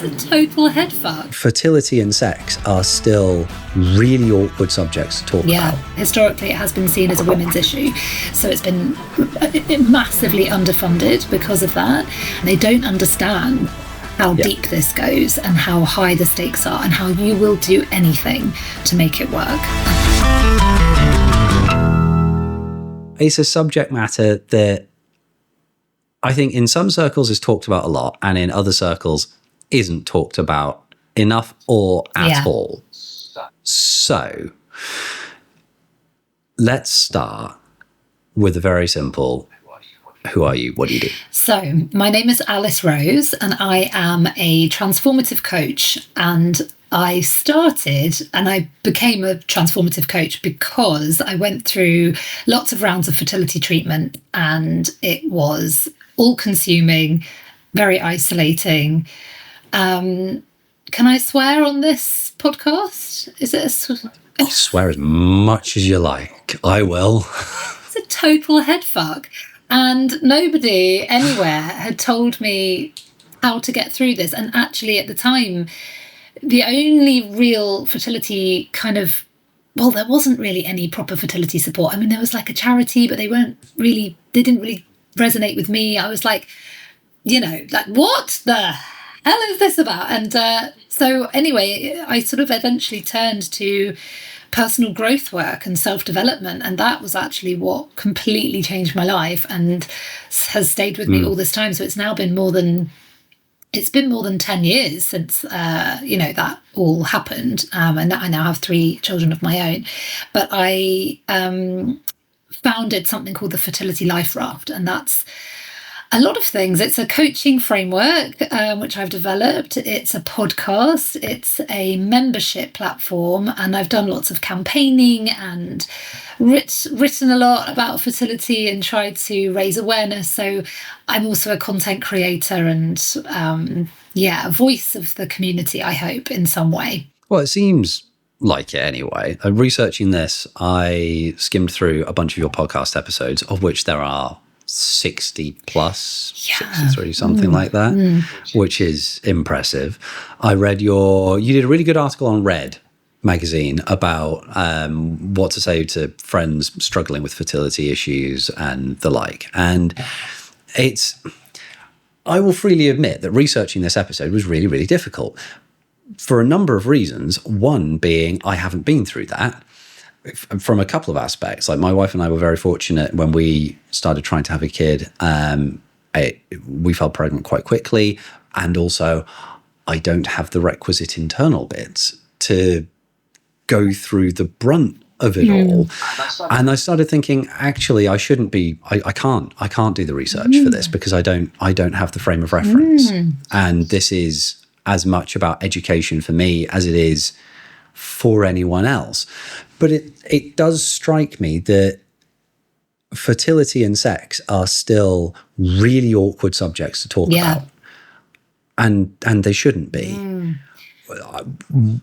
a total head fuck. Fertility and sex are still really awkward subjects to talk about. Historically it has been seen as a women's issue, so it's been massively underfunded because of that. They don't understand how deep this goes and how high the stakes are and how you will do anything to make it work. It's a subject matter that I think in some circles is talked about a lot and in other circles isn't talked about enough or at all. So let's start with a very simple, who are you? What do you do? So my name is Alice Rose and I am a transformative coach, and I started and I became a transformative coach because I went through lots of rounds of fertility treatment and it was all-consuming, very isolating. Can I swear on this podcast? Is it You swear as much as you like. I will. It's a total head fuck. And nobody anywhere had told me how to get through this. And actually at the time, the only real fertility there wasn't really any proper fertility support. I mean, there was like a charity, but they didn't really resonate with me. I was like, what the hell is this about? And so anyway, I sort of eventually turned to personal growth work and self-development, and that was actually what completely changed my life and has stayed with me all this time. So it's been more than 10 years since that all happened, and I now have 3 children of my own. But I founded something called the Fertility Life Raft, and that's a lot of things. It's a coaching framework, which I've developed. It's a podcast. It's a membership platform. And I've done lots of campaigning and written a lot about fertility and tried to raise awareness. So I'm also a content creator and, a voice of the community, I hope, in some way. Well, it seems like it anyway. Researching this, I skimmed through a bunch of your podcast episodes, of which there are 60 plus, 63, something like that, which is impressive. I read you did a really good article on Red magazine about what to say to friends struggling with fertility issues and the like. And I will freely admit that researching this episode was really, really difficult for a number of reasons. One being I haven't been through that. From a couple of aspects, like my wife and I were very fortunate when we started trying to have a kid. We fell pregnant quite quickly, and also I don't have the requisite internal bits to go through the brunt of it all. And I started thinking, actually, I shouldn't be. I can't do the research for this because I don't have the frame of reference. And this is as much about education for me as it is for anyone else. But it does strike me that fertility and sex are still really awkward subjects to talk about. And they shouldn't be.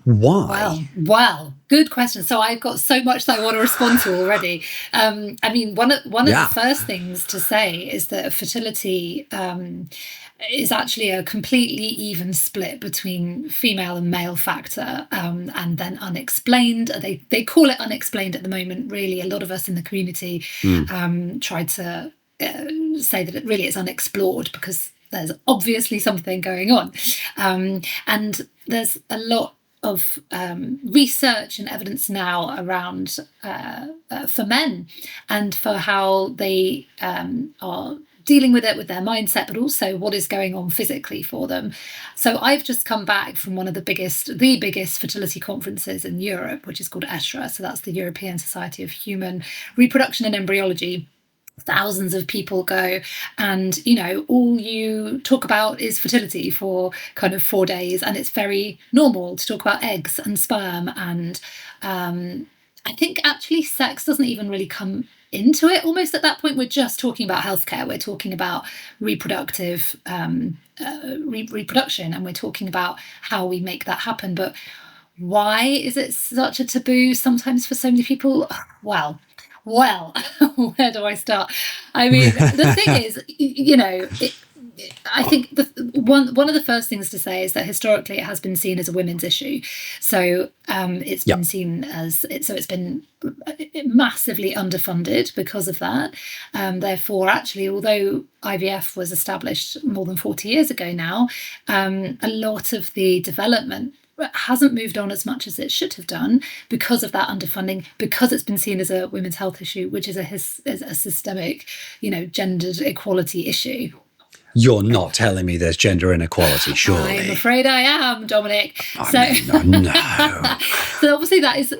Why? Well, good question. So I've got so much that I want to respond to already. I mean, one of the first things to say is that fertility is actually a completely even split between female and male factor, and then unexplained. They call it unexplained at the moment. Really, a lot of us in the community try to say that it really is unexplored because there's obviously something going on, and there's a lot of research and evidence now around for men and for how they are dealing with it with their mindset, but also what is going on physically for them. So I've just come back from one of the biggest fertility conferences in Europe, which is called ESHRE. So that's the European Society of Human Reproduction and Embryology. Thousands of people go, and all you talk about is fertility for kind of 4 days, and it's very normal to talk about eggs and sperm, and I think actually sex doesn't even really come into it. Almost at that point, we're just talking about healthcare. We're talking about reproductive reproduction, and we're talking about how we make that happen. But why is it such a taboo sometimes for so many people? Well, where do I start? I mean, the thing is, I think one of the first things to say is that historically it has been seen as a women's issue. So it's been seen as it's been massively underfunded because of that. Therefore, actually, although IVF was established more than 40 years ago now, a lot of the development hasn't moved on as much as it should have done because of that underfunding, because it's been seen as a women's health issue, which is a systemic, gendered equality issue. You're not telling me there's gender inequality, surely? I'm afraid I am, Dominic. No. So obviously that is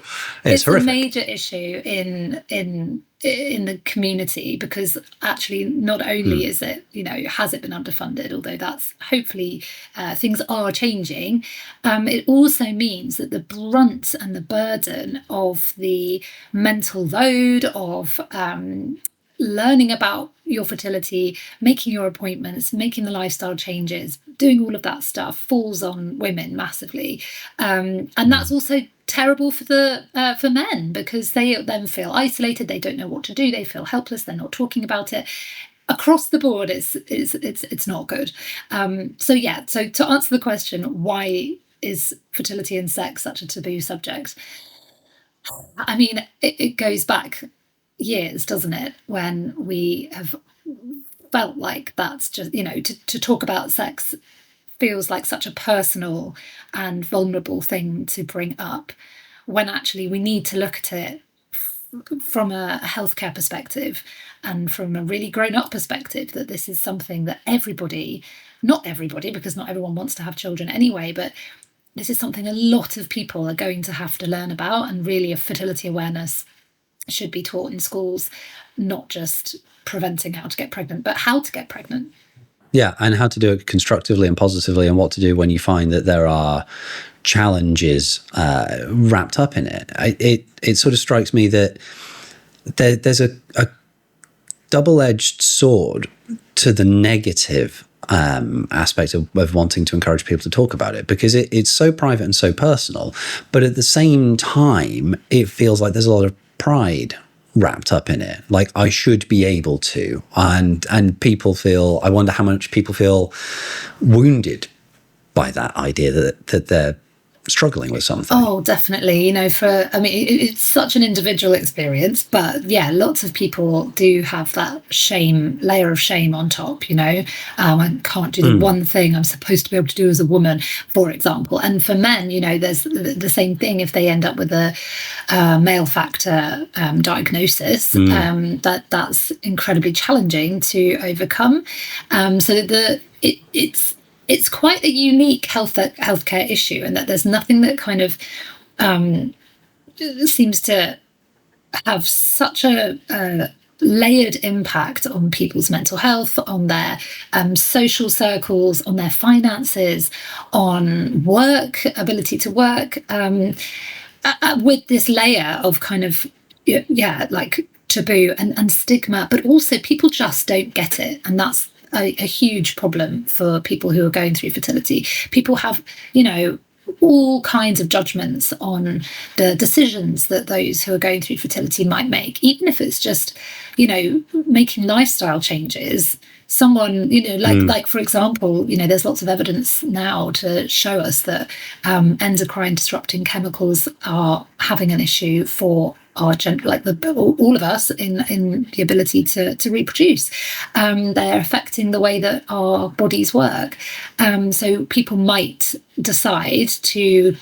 it's a horrific. major issue in the community, because actually not only is it, has it been underfunded, although that's hopefully things are changing, it also means that the brunt and the burden of the mental load of learning about your fertility, making your appointments, making the lifestyle changes, doing all of that stuff falls on women massively. And that's also terrible for men, because they then feel isolated, they don't know what to do, they feel helpless, they're not talking about it. Across the board, it's not good. So to answer the question, why is fertility and sex such a taboo subject? I mean, it goes back years, doesn't it, when we have felt like that's just, to talk about sex feels like such a personal and vulnerable thing to bring up, when actually we need to look at it from a healthcare perspective and from a really grown-up perspective, that this is something that not everybody, because not everyone wants to have children anyway, but this is something a lot of people are going to have to learn about, and really a fertility awareness should be taught in schools, not just preventing how to get pregnant, but how to get pregnant. Yeah, and how to do it constructively and positively, and what to do when you find that there are challenges wrapped up in it. It sort of strikes me that there's a double-edged sword to the negative aspect of wanting to encourage people to talk about it, because it's so private and so personal, but at the same time, it feels like there's a lot of pride wrapped up in it. Like, I should be able to, and people feel, I wonder how much people feel wounded by that idea that they're struggling with something. Oh, definitely. It's such an individual experience, but yeah, lots of people do have that layer of shame on top. I can't do the one thing I'm supposed to be able to do as a woman, for example. And for men, there's the same thing. If they end up with a male factor diagnosis, that's incredibly challenging to overcome. It's quite a unique healthcare issue, and that there's nothing that kind of seems to have such a layered impact on people's mental health, on their social circles, on their finances, on work, ability to work, with this layer of kind of, like taboo and stigma, but also people just don't get it. And that's a huge problem for people who are going through fertility. People have, all kinds of judgments on the decisions that those who are going through fertility might make, even if it's just, making lifestyle changes. Someone, like for example, there's lots of evidence now to show us that endocrine disrupting chemicals are having an issue for our all of us in the ability to reproduce. They're affecting the way that our bodies work. So people might decide to,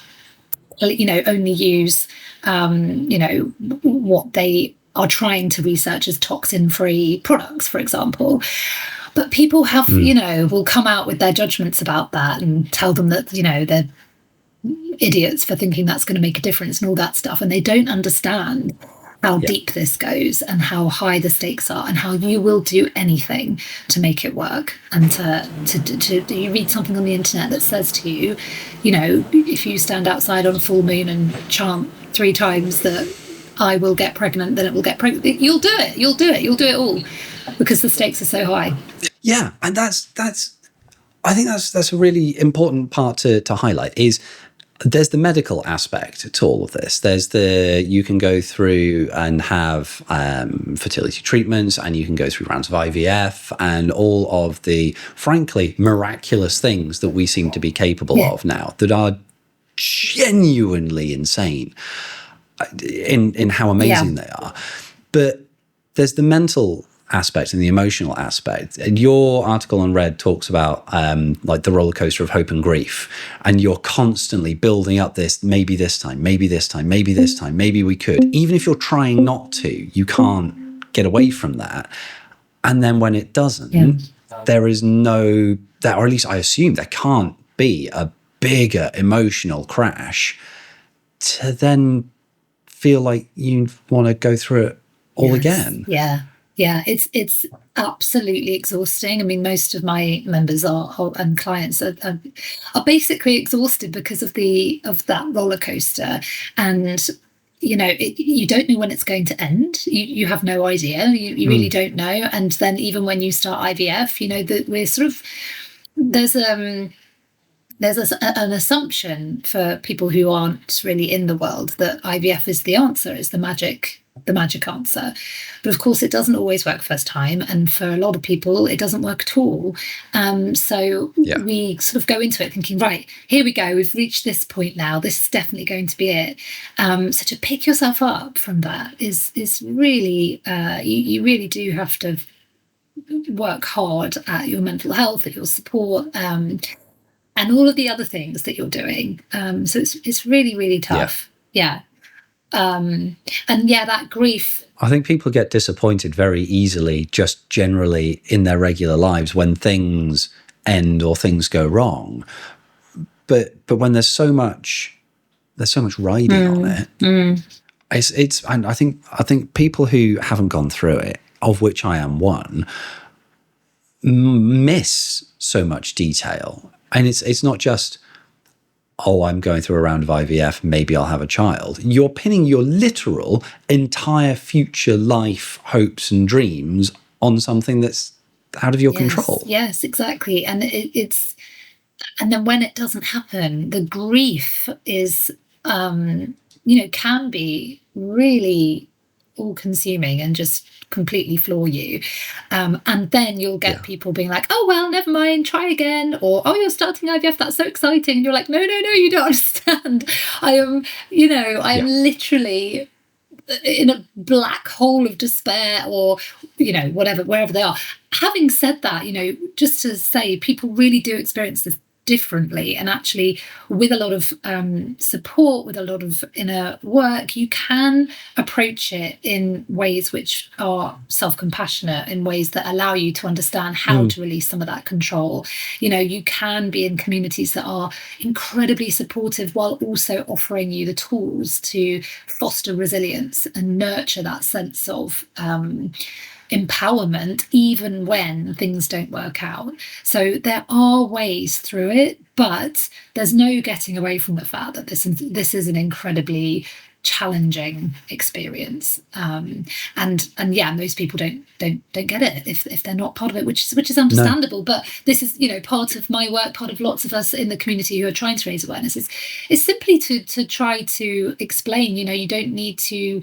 only use, what they are trying to research as toxin-free products, for example. But people have, will come out with their judgments about that and tell them that, they're idiots for thinking that's going to make a difference and all that stuff. And they don't understand how deep this goes and how high the stakes are, and how you will do anything to make it work. And to you read something on the internet that says to you, if you stand outside on a full moon and chant 3 times that I will get pregnant, then it will get pregnant. You'll do it. You'll do it all, because the stakes are so high. Yeah, and that's I think that's a really important part to highlight, is there's the medical aspect to all of this. There's you can go through and have fertility treatments, and you can go through rounds of IVF and all of the, frankly, miraculous things that we seem to be capable of now that are genuinely insane in how amazing they are. But there's the mental aspect and the emotional aspect. And your article on Red talks about like the roller coaster of hope and grief, and you're constantly building up this, maybe this time, maybe this time, maybe this time, maybe we could. Even if you're trying not to, you can't get away from that. And then when it doesn't, there is no, that, or at least I assume there can't be a bigger emotional crash to then feel like you want to go through it all again. Yeah, it's absolutely exhausting. I mean, most of my members and clients are basically exhausted because of that roller coaster, and you don't know when it's going to end. You have no idea. You really don't know. And then even when you start IVF, that we're sort of there's an assumption for people who aren't really in the world that IVF is the answer, is the magic answer. But of course, it doesn't always work first time. And for a lot of people, it doesn't work at all. So we sort of go into it thinking, right, here we go. We've reached this point now. This is definitely going to be it. So to pick yourself up from that is really, you really do have to work hard at your mental health, at your support, and all of the other things that you're doing. So it's really, really tough. That grief. I think people get disappointed very easily, just generally in their regular lives, when things end or things go wrong. But when there's so much riding on it, it's and I think people who haven't gone through it, of which I am one, miss so much detail. And it's not just, oh, I'm going through a round of IVF, maybe I'll have a child. You're pinning your literal entire future life hopes and dreams on something that's out of your control. Yes, exactly. And and then when it doesn't happen, the grief is, can be really all-consuming and just completely floor you. And then you'll get people being like, oh, well, never mind, try again. Or, oh, you're starting IVF, that's so exciting. And you're like, no, you don't understand. I am literally in a black hole of despair, or, whatever, wherever they are. Having said that, just to say, people really do experience this differently, and actually with a lot of support, with a lot of inner work, you can approach it in ways which are self-compassionate, in ways that allow you to understand how to release some of that control. You can be in communities that are incredibly supportive while also offering you the tools to foster resilience and nurture that sense of empowerment, even when things don't work out. So there are ways through it, but there's no getting away from the fact that this is an incredibly challenging experience. Most people don't get it if they're not part of it, which is understandable. No. But this is part of my work, part of lots of us in the community who are trying to raise awareness is simply to try to explain. You don't need to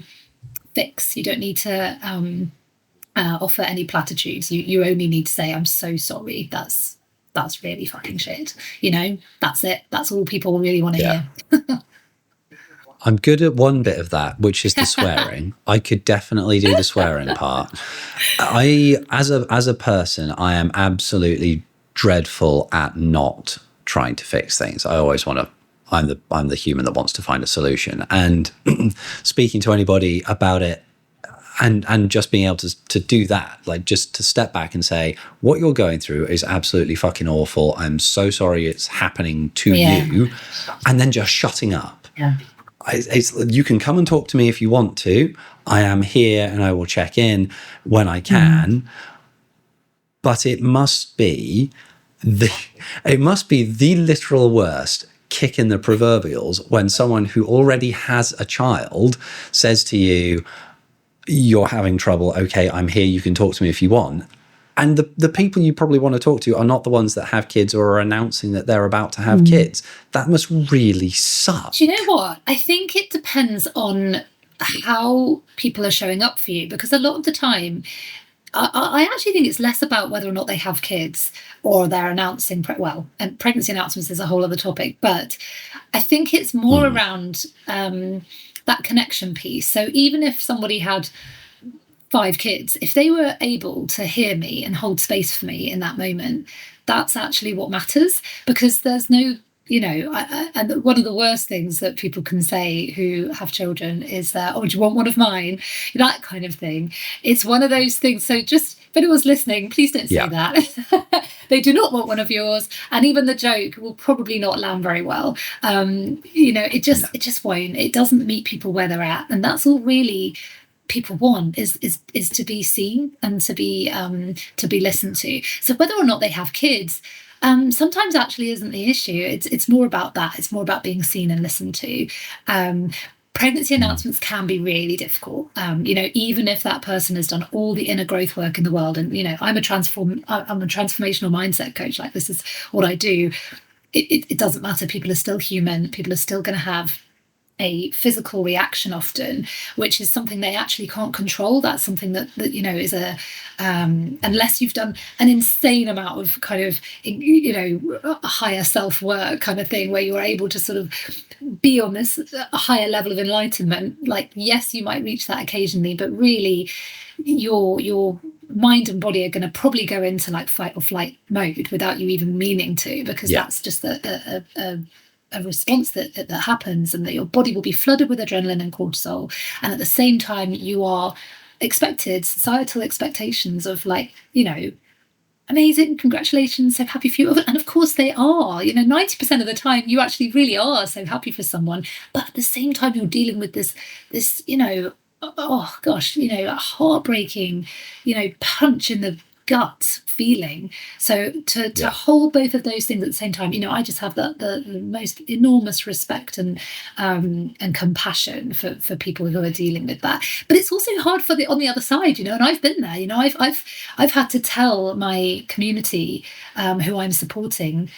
fix. You don't need to offer any platitudes. You only need to say, I'm so sorry, that's really fucking shit. That's it. That's all people really want to hear. I'm good at one bit of that, which is the swearing. I could definitely do the swearing part. As a person, I am absolutely dreadful at not trying to fix things. I always want to, I'm the human that wants to find a solution. And speaking to anybody about it, and just being able to do that, like just to step back and say, what you're going through is absolutely fucking awful. I'm so sorry it's happening to you. And then just shutting up. Yeah. You can come and talk to me if you want to. I am here and I will check in when I can. But it must be the literal worst kick in the proverbials when someone who already has a child says to you, you're having trouble. Okay, I'm here. You can talk to me if you want. And the people you probably want to talk to are not the ones that have kids or are announcing that they're about to have kids. That must really suck. Do you know what? I think it depends on how people are showing up for you, because a lot of the time, I actually think it's less about whether or not they have kids or they're announcing, and pregnancy announcements is a whole other topic, but I think it's more around that connection piece. So even if somebody had 5 kids, if they were able to hear me and hold space for me in that moment, that's actually what matters, because there's no, and one of the worst things that people can say who have children is that, oh, do you want one of mine? That kind of thing. It's one of those things. So just, if anyone's listening, please don't say that. They do not want one of yours. And even the joke will probably not land very well. It just won't. It doesn't meet people where they're at. And that's all really people want is to be seen and to be listened to. So whether or not they have kids, sometimes actually isn't the issue. It's more about that. It's more about being seen and listened to. Pregnancy announcements can be really difficult. Even if that person has done all the inner growth work in the world, and I'm a transformational mindset coach. Like, this is what I do. It doesn't matter. People are still human. People are still going to have a physical reaction often, which is something they actually can't control. That's something that is a unless you've done an insane amount of kind of higher self-work kind of thing, where you're able to sort of be on this higher level of enlightenment. Like, yes, you might reach that occasionally, but really your mind and body are going to probably go into like fight or flight mode without you even meaning to, because that's just a response that happens, and that your body will be flooded with adrenaline and cortisol, and at the same time you are expected societal expectations of amazing, congratulations, so happy for you. And of course they are, 90% of the time you actually really are so happy for someone, but at the same time you're dealing with this oh gosh, a heartbreaking punch in the gut feeling. So to hold both of those things at the same time, I just have the most enormous respect and compassion for people who are dealing with that. But it's also hard on the other side, and I've been there. I've had to tell my community who I'm supporting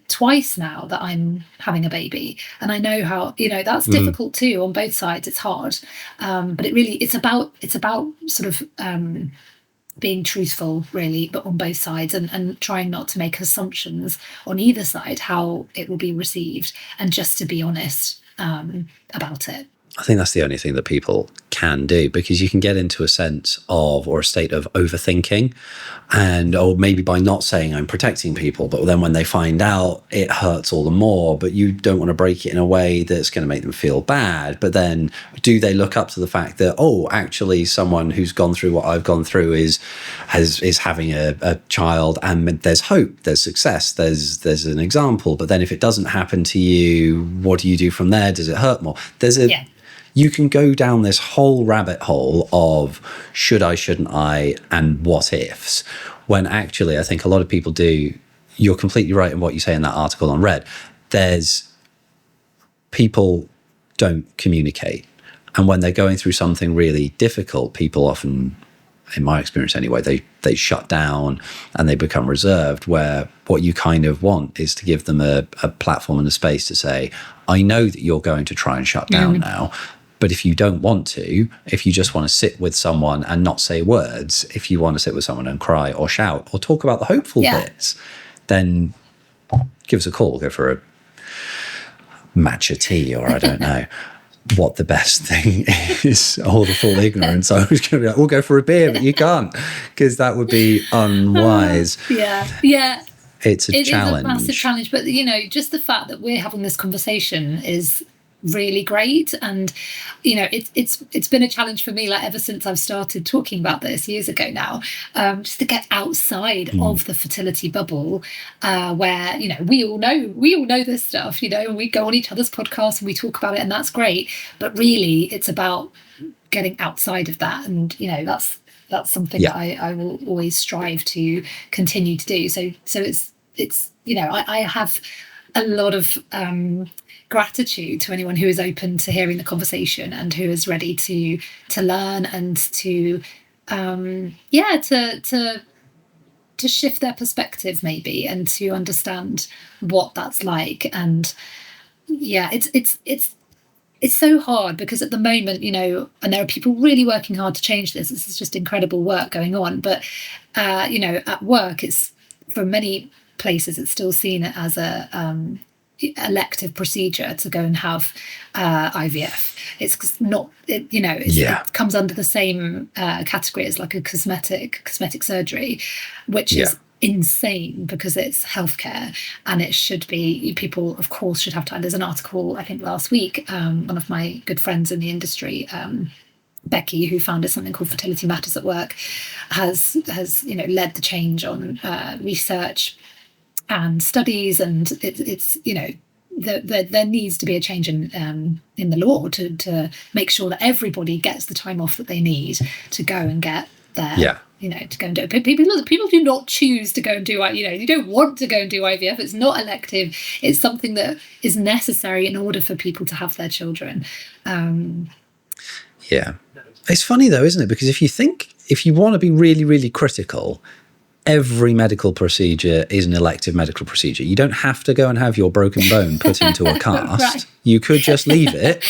twice now that I'm having a baby, and I know how that's difficult too on both sides. It's hard, but it's about sort of being truthful, really, but on both sides, and trying not to make assumptions on either side how it will be received, and just to be honest about it. I think that's the only thing that people can do, because you can get into a sense of, or a state of overthinking, or maybe by not saying I'm protecting people, but then when they find out, it hurts all the more. But you don't want to break it in a way that's going to make them feel bad. But then do they look up to the fact that, oh, actually someone who's gone through what I've gone through is having a child, and there's hope, there's success, there's an example. But then if it doesn't happen to you, what do you do from there? Does it hurt more? You can go down this whole rabbit hole of should I, shouldn't I, and what ifs, when actually I think a lot of people do. You're completely right in what you say in that article on Red. People don't communicate. And when they're going through something really difficult, people often, in my experience anyway, they shut down and they become reserved, where what you kind of want is to give them a platform and a space to say, I know that you're going to try and shut down now. But if you don't want to, if you just want to sit with someone and not say words, if you want to sit with someone and cry or shout or talk about the hopeful bits, then give us a call. Go for a matcha tea, or I don't know what the best thing is, or the full ignorance. I was going to be like, we'll go for a beer, but you can't, because that would be unwise. It's a challenge. It is a massive challenge, but just the fact that we're having this conversation is really great. And it's been a challenge for me, like ever since I've started talking about this years ago now, just to get outside of the fertility bubble, where we all know this stuff, and we go on each other's podcasts and we talk about it, and that's great, but really it's about getting outside of that. And that's something that I will always strive to continue to do. So it's I have a lot of gratitude to anyone who is open to hearing the conversation and who is ready to learn and to to shift their perspective maybe, and to understand what that's like. And yeah, it's so hard, because at the moment, you know, and there are people really working hard to change this. This is just incredible work going on. But, you know, at work, it's, for many places, it's still seen as a elective procedure to go and have IVF. It's not, you know, it comes under the same category as like a cosmetic surgery, which is insane, because it's healthcare, and it should be, people of course should have time. There's an article, I think last week, one of my good friends in the industry, Becky, who founded something called Fertility Matters at Work, has you know, led the change on research and studies, and it's you know, there needs to be a change in the law to make sure that everybody gets the time off that they need to go and get their you know, to go and do it. People do not choose to go and do, you know, you don't want to go and do IVF. It's not elective. It's something that is necessary in order for people to have their children. It's funny though, isn't it? Because if you want to be really, really critical, every medical procedure is an elective medical procedure. You don't have to go and have your broken bone put into a cast. Right. You could just leave it.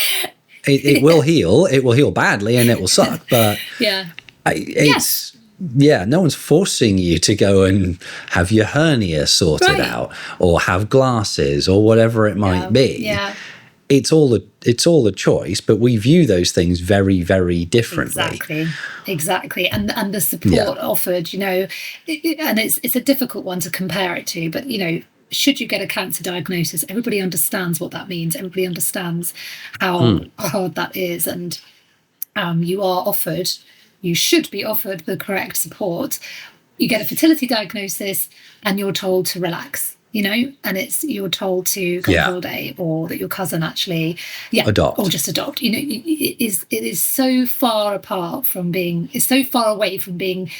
It will heal. It will heal badly and it will suck. But no one's forcing you to go and have your hernia sorted out, or have glasses, or whatever it might be. Yeah. It's all a choice, but we view those things very, very differently. Exactly. And the support offered, you know, and it's a difficult one to compare it to, but, you know, should you get a cancer diagnosis, everybody understands what that means. Everybody understands how hard that is. And you should be offered the correct support. You get a fertility diagnosis and you're told to relax, you know, and you're told to go on holiday, or that your cousin actually adopt, or just adopt. You know, it is so far apart from being, it's so far away from being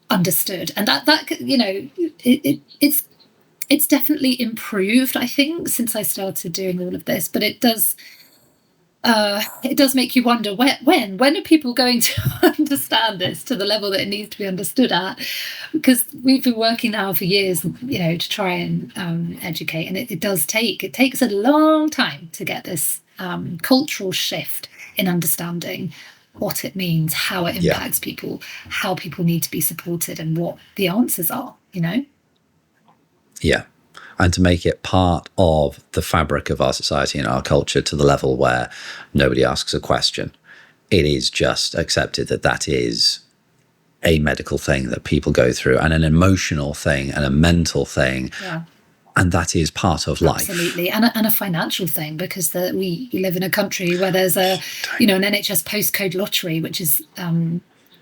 understood. And that you know, it's definitely improved, I think, since I started doing all of this, but it does make you wonder, when are people going to understand this to the level that it needs to be understood at? Because we've been working now for years, you know, to try and educate, and it takes a long time to get this cultural shift in understanding what it means, how it impacts people, how people need to be supported, and what the answers are, you know? Yeah. And to make it part of the fabric of our society and our culture to the level where nobody asks a question. It is just accepted that is a medical thing that people go through, and an emotional thing, and a mental thing. Yeah. And that is part of life. Absolutely. And a financial thing, because we live in a country where there's an NHS postcode lottery, which is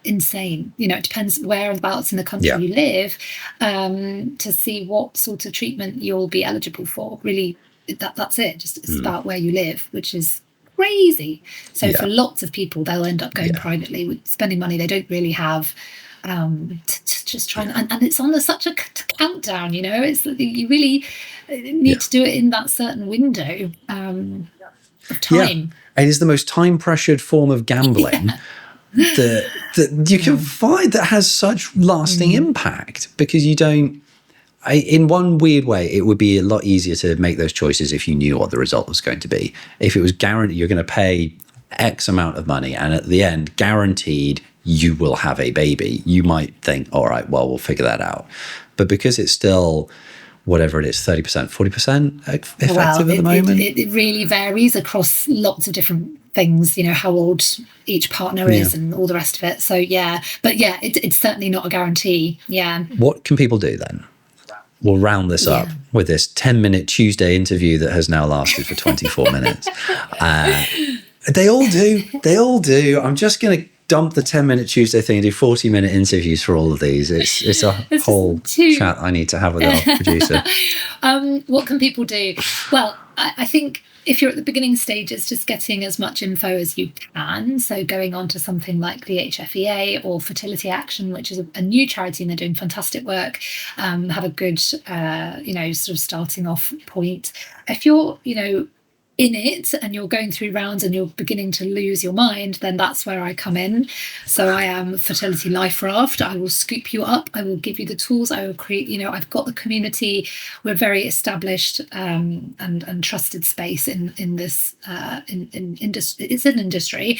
insane. You know, it depends whereabouts in the country you live, to see what sort of treatment you'll be eligible for. Really, that's it. Just it's about where you live, which is crazy. So for lots of people, they'll end up going privately, with spending money they don't really have, to just try and it's on such a countdown. You know, it's you really need to do it in that certain window of time. It is the most time pressured form of gambling. That you can find, that has such lasting impact, because you don't, in one weird way, it would be a lot easier to make those choices if you knew what the result was going to be. If it was guaranteed you're going to pay X amount of money, and at the end, guaranteed you will have a baby, you might think, all right, well, we'll figure that out. But because it's still, whatever it is, 30%, 40% effective at the moment? It really varies across lots of different things, you know, how old each partner is and all the rest of it. So, but it's certainly not a guarantee. Yeah. What can people do then? We'll round this up with this 10-minute Tuesday interview that has now lasted for 24 minutes. They all do. I'm just going to dump the 10-minute Tuesday thing and do 40-minute interviews for all of these. It's a whole chat I need to have with our producer. What can people do? Well, I think if you're at the beginning stages, just getting as much info as you can. So going on to something like the HFEA or Fertility Action, which is a new charity, and they're doing fantastic work, have a good, sort of starting off point. If you're, in it and you're going through rounds and you're beginning to lose your mind, then that's where I come in. So I am Fertility Life Raft. I will scoop you up. I will give you the tools. I will create, I've got the community. We're very established and trusted space in this industry. It's an industry.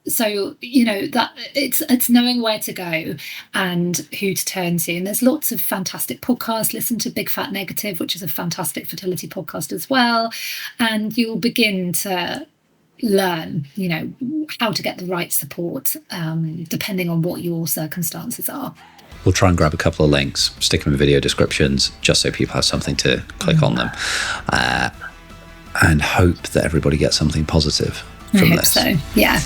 So that it's knowing where to go and who to turn to, and there's lots of fantastic podcasts. Listen to Big Fat Negative, which is a fantastic fertility podcast as well, and you'll begin to learn how to get the right support depending on what your circumstances are. We'll try and grab a couple of links, stick them in video descriptions, just so people have something to click on them, and hope that everybody gets something positive from this. I hope so, yeah.